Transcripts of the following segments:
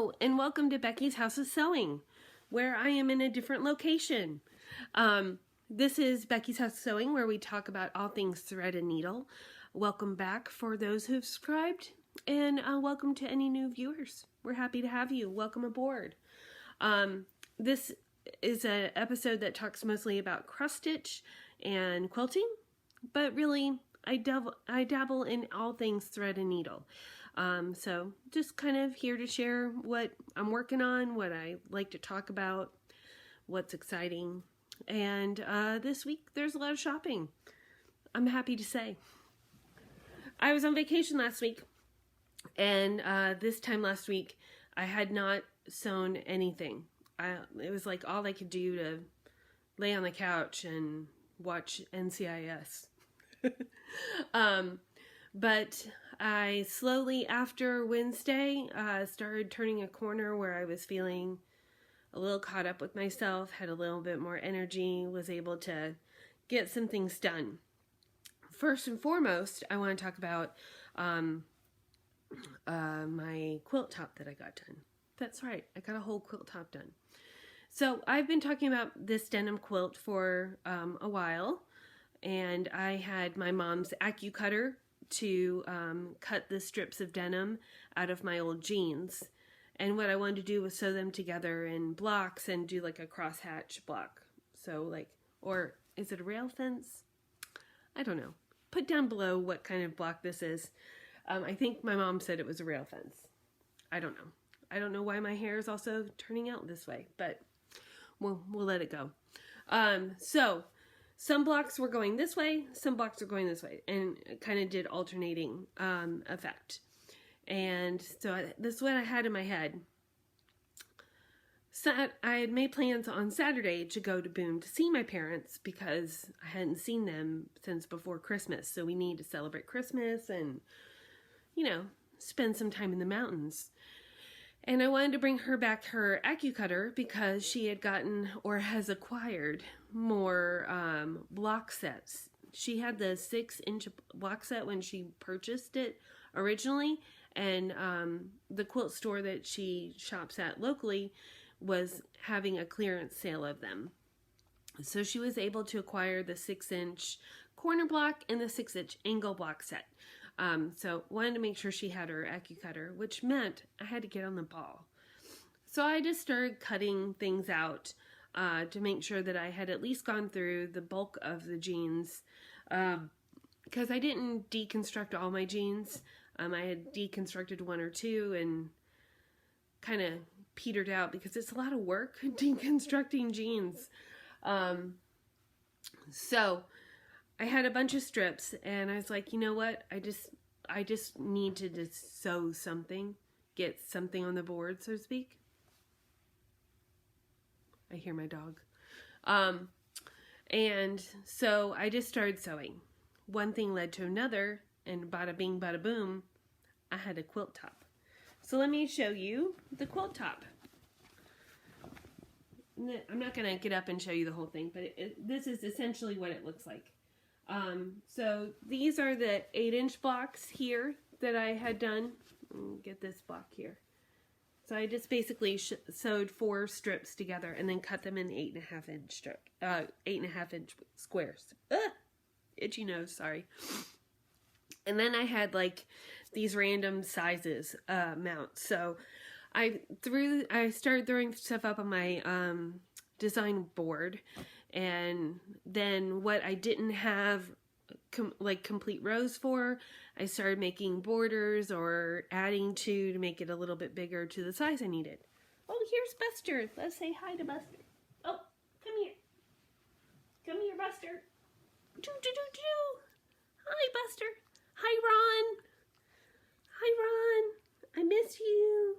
Hello, and welcome to Becky's House of Sewing, where I am in a different location. This is Becky's House of Sewing, where we talk about all things thread and needle. Welcome back for those who've subscribed, and welcome to any new viewers. We're happy to have you. Welcome aboard. This is an episode that talks mostly about cross stitch and quilting, but really I dabble in all things thread and needle. So just kind of here to share what I'm working on, what I like to talk about, what's exciting. And this week there's a lot of shopping, I'm happy to say. I was on vacation last week, and this time last week I had not sewn anything. It was like all I could do to lay on the couch and watch NCIS. But I slowly, after Wednesday, started turning a corner where I was feeling a little caught up with myself, had a little bit more energy, was able to get some things done. First and foremost, I want to talk about my quilt top that I got done. That's right, I got a whole quilt top done. So I've been talking about this denim quilt for a while, and I had my mom's AccuCutter to cut the strips of denim out of my old jeans. And what I wanted to do was sew them together in blocks and do like a crosshatch block. So like, or is it a rail fence? I don't know. Put down below what kind of block this is. I think my mom said it was a rail fence. I don't know. I don't know why my hair is also turning out this way, but we'll let it go. So some blocks were going this way, some blocks were going this way, and it kind of did alternating effect. And so this is what I had in my head. So I had made plans on Saturday to go to Boone to see my parents because I hadn't seen them since before Christmas. So we need to celebrate Christmas and, you know, spend some time in the mountains. And I wanted to bring her back her AccuCutter because she had gotten or has acquired more block sets. She had the 6-inch block set when she purchased it originally, and the quilt store that she shops at locally was having a clearance sale of them. So she was able to acquire the 6-inch corner block and the 6-inch angle block set. So wanted to make sure she had her AccuCutter, which meant I had to get on the ball. So I just started cutting things out to make sure that I had at least gone through the bulk of the jeans, because I didn't deconstruct all my jeans. I had deconstructed one or two and kind of petered out because it's a lot of work deconstructing jeans. So I had a bunch of strips, and I was like, you know what? I just need to just sew something, get something on the board, so to speak. I hear my dog. And so I just started sewing. One thing led to another, and bada bing, bada boom, I had a quilt top. So let me show you the quilt top. I'm not going to get up and show you the whole thing, but this is essentially what it looks like. So these are the 8-inch blocks here that I had done. Get this block here. So I just basically sewed 4 strips together and then cut them in 8.5-inch 8.5-inch squares. Itchy nose, sorry. And then I had like these random sizes mounts. So I started throwing stuff up on my design board. And then what I didn't have complete rows for, I started making borders or adding to make it a little bit bigger to the size I needed. Oh, here's Buster. Let's say hi to Buster. Oh, come here. Come here, Buster. Hi, Buster. Hi, Ron. Hi, Ron. I miss you.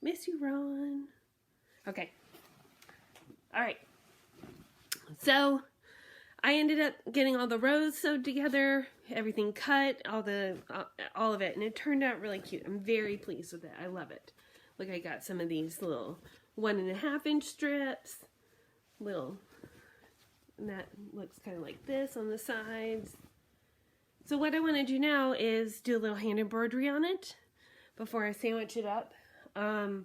Miss you, Ron. Okay. All right. So I ended up getting all the rows sewed together, everything cut, all of it, and it turned out really cute. I'm very pleased with it. I love it. Look, I got some of these little 1.5-inch strips, and that looks kind of like this on the sides. So what I want to do now is do a little hand embroidery on it before I sandwich it up. And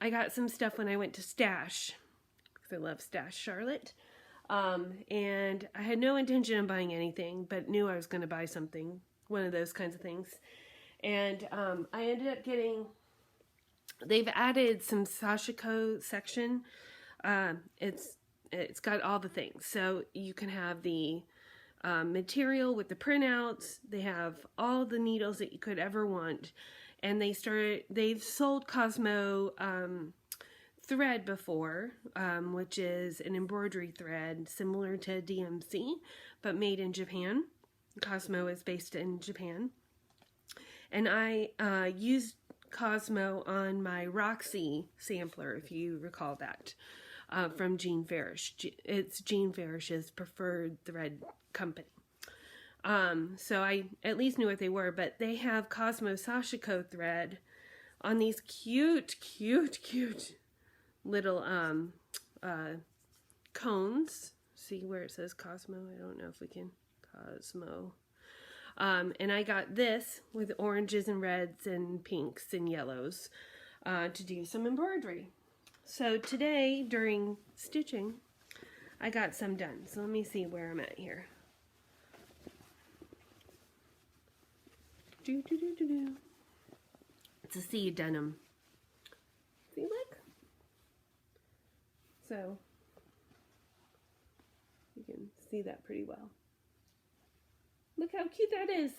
I got some stuff when I went to Stash, because I love Stash Charlotte. And I had no intention of buying anything, but knew I was going to buy something, one of those kinds of things. And I ended up getting, they've added some sashiko section. It's got all the things. So you can have the material with the printouts. They have all the needles that you could ever want. And they've sold Cosmo thread before, which is an embroidery thread similar to DMC, but made in Japan. Cosmo is based in Japan. And I used Cosmo on my Roxy sampler, if you recall that, from Jean Farish. It's Jean Farish's preferred thread company. So I at least knew what they were, but they have Cosmo Sashiko thread on these cute little cones. See where it says Cosmo? I don't know if we can. Cosmo. And I got this with oranges and reds and pinks and yellows to do some embroidery. So today, during stitching, I got some done. So let me see where I'm at here. It's a seed denim. See, look? So, you can see that pretty well. Look how cute that is.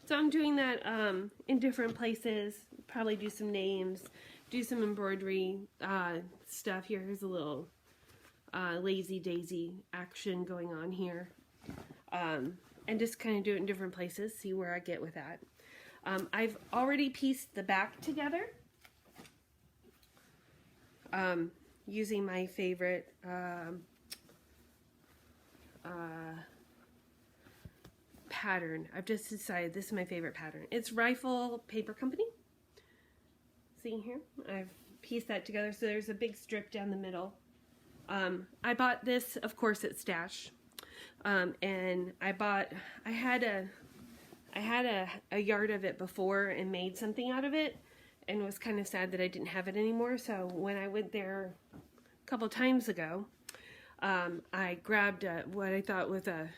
So I'm doing that in different places. Probably do some names, do some embroidery stuff. Here's a little lazy daisy action going on here. And just kind of do it in different places, see where I get with that. I've already pieced the back together using my favorite pattern. I've just decided this is my favorite pattern. It's Rifle Paper Company. See here? I've pieced that together so there's a big strip down the middle. I bought this, of course, at Stash. And I had a yard of it before and made something out of it and was kind of sad that I didn't have it anymore. So when I went there a couple times ago, I grabbed what I thought was a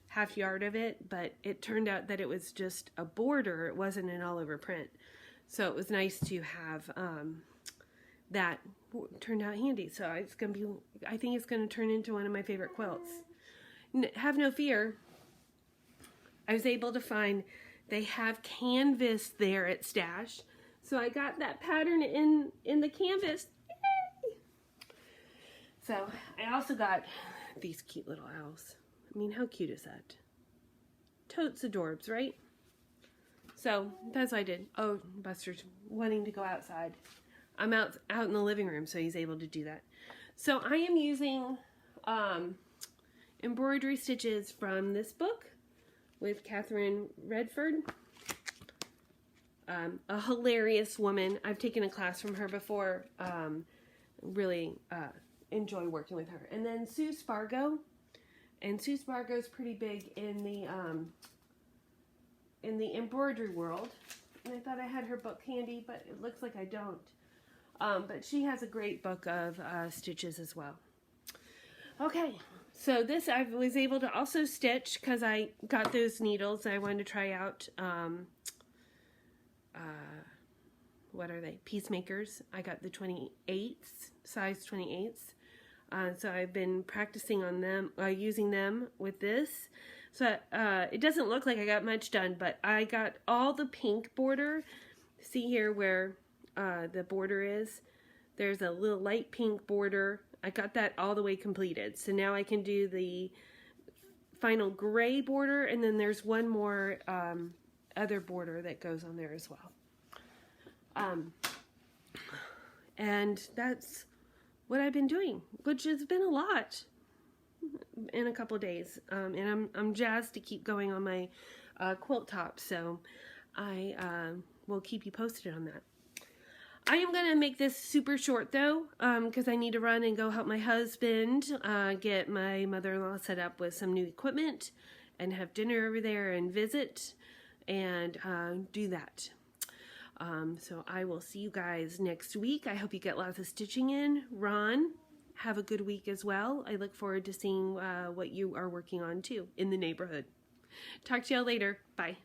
half yard of it, but it turned out that it was just a border. It wasn't an all over print. So it was nice to have that turned out handy. So I think it's going to turn into one of my favorite quilts. Have no fear. I was able to find they have canvas there at Stash. So I got that pattern in the canvas. Yay! So I also got these cute little owls. I mean, how cute is that? Totes adorbs, right? So that's what I did. Oh, Buster's wanting to go outside. I'm out in the living room, so he's able to do that. So I am using embroidery stitches from this book with Catherine Redford. A hilarious woman. I've taken a class from her before. Really enjoy working with her. And then Sue Spargo. And Sue Spargo is pretty big in the embroidery world. And I thought I had her book handy, but it looks like I don't. But she has a great book of stitches as well. Okay, so this I was able to also stitch because I got those needles I wanted to try out. What are they? Peacemakers. I got the 28s, size 28s. So I've been practicing on them, using them with this. So it doesn't look like I got much done, but I got all the pink border. See here where the border is? There's a little light pink border. I got that all the way completed. So now I can do the final gray border, and then there's one more other border that goes on there as well. And that's what I've been doing, which has been a lot in a couple of days. And I'm jazzed to keep going on my quilt top, so I will keep you posted on that. I am going to make this super short though, because I need to run and go help my husband get my mother-in-law set up with some new equipment and have dinner over there and visit and do that. So I will see you guys next week. I hope you get lots of stitching in. Ron, have a good week as well. I look forward to seeing what you are working on too in the neighborhood. Talk to y'all later. Bye.